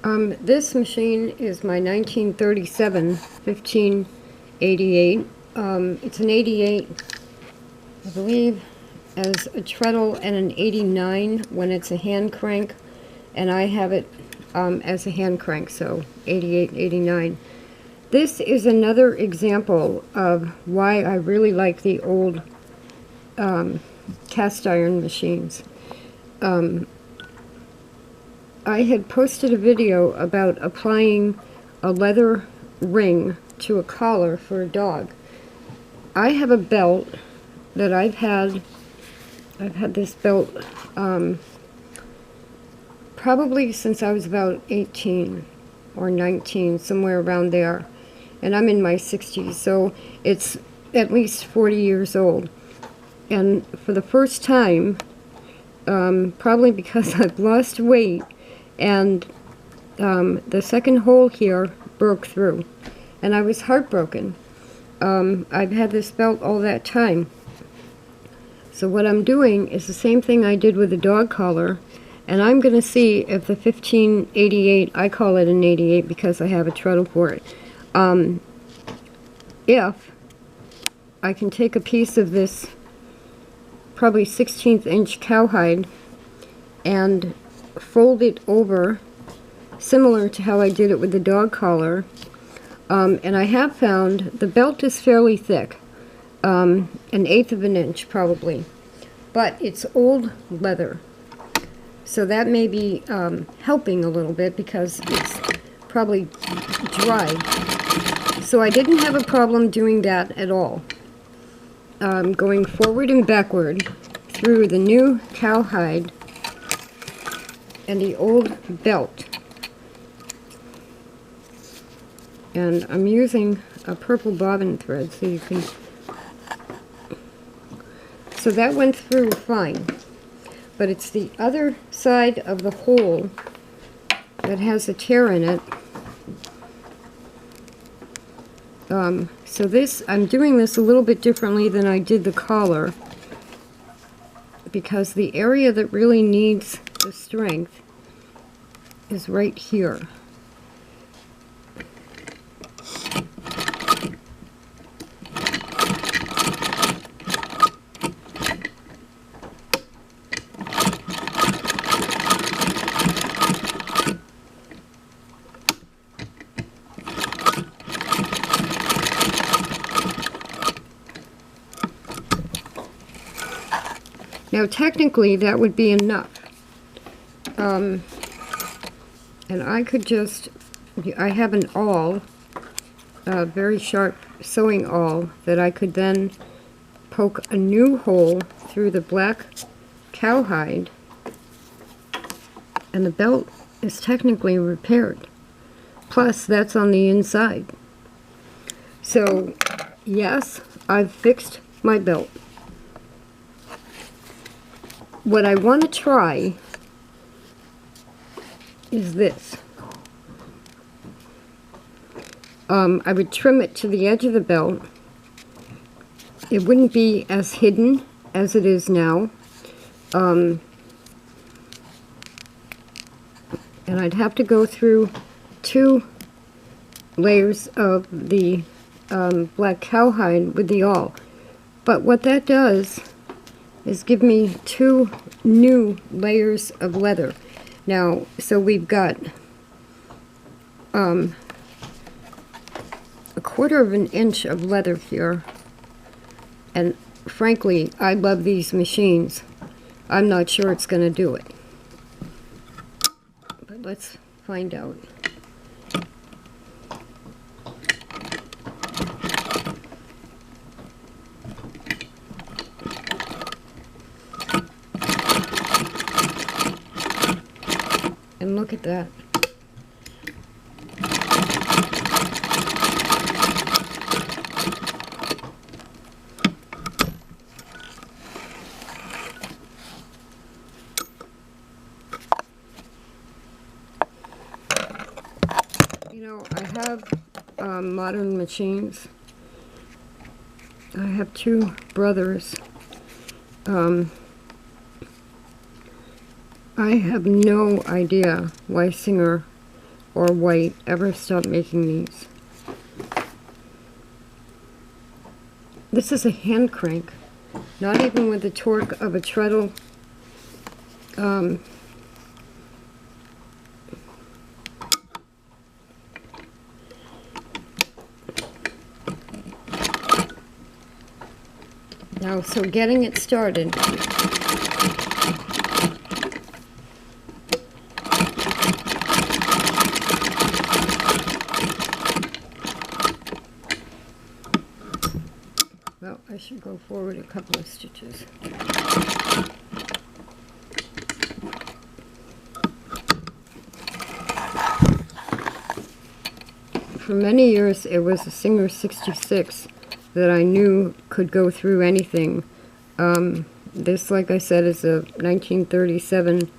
This machine is my 1937 1588. It's an 88, I believe, as a treadle, and an 89 when it's a hand crank, and I have it as a hand crank, so 88, 89. This is another example of why I really like the old cast iron machines. I had posted a video about applying a leather ring to a collar for a dog. I have a belt that I've had this belt probably since I was about 18 or 19, somewhere around there. And I'm in my 60s, so it's at least 40 years old. And for the first time, probably because I've lost weight, and the second hole here broke through, and I was heartbroken. I've had this belt all that time. So what I'm doing is the same thing I did with the dog collar, and I'm going to see if the 1588, I call it an 88 because I have a treadle for it, if I can take a piece of this probably 16th inch cowhide and fold it over similar to how I did it with the dog collar. And I have found the belt is fairly thick, an eighth of an inch probably, but it's old leather, so that may be helping a little bit because it's probably dry. So I didn't have a problem doing that at all. Going forward and backward through the new cowhide and the old belt. And I'm using a purple bobbin thread so you can... So that went through fine. But it's the other side of the hole that has a tear in it. So this, I'm doing this a little bit differently than I did the collar, because the area that really needs the strength is right here. Now technically that would be enough, and I could just, I have an awl, a very sharp sewing awl, that I could then poke a new hole through the black cowhide, and the belt is technically repaired. Plus that's on the inside. So yes, I've fixed my belt. What I want to try is this. I would trim it to the edge of the belt. It wouldn't be as hidden as it is now. And I'd have to go through 2 layers of the black cowhide with the awl. But what that does is give me 2 new layers of leather. Now, so we've got a 1/4 of an inch of leather here, and frankly, I love these machines. I'm not sure it's going to do it, but let's find out. And look at that. You know, I have modern machines. I have 2 brothers. I have no idea why Singer or white ever stop making these. This is a hand crank, not even with the torque of a treadle. Now, so getting it started. Well, I should go forward a couple of stitches. For many years, it was a Singer 66 that I knew could go through anything. This, like I said, is a 1937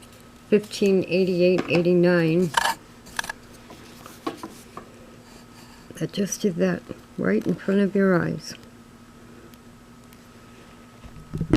1588-89 that just did that right in front of your eyes.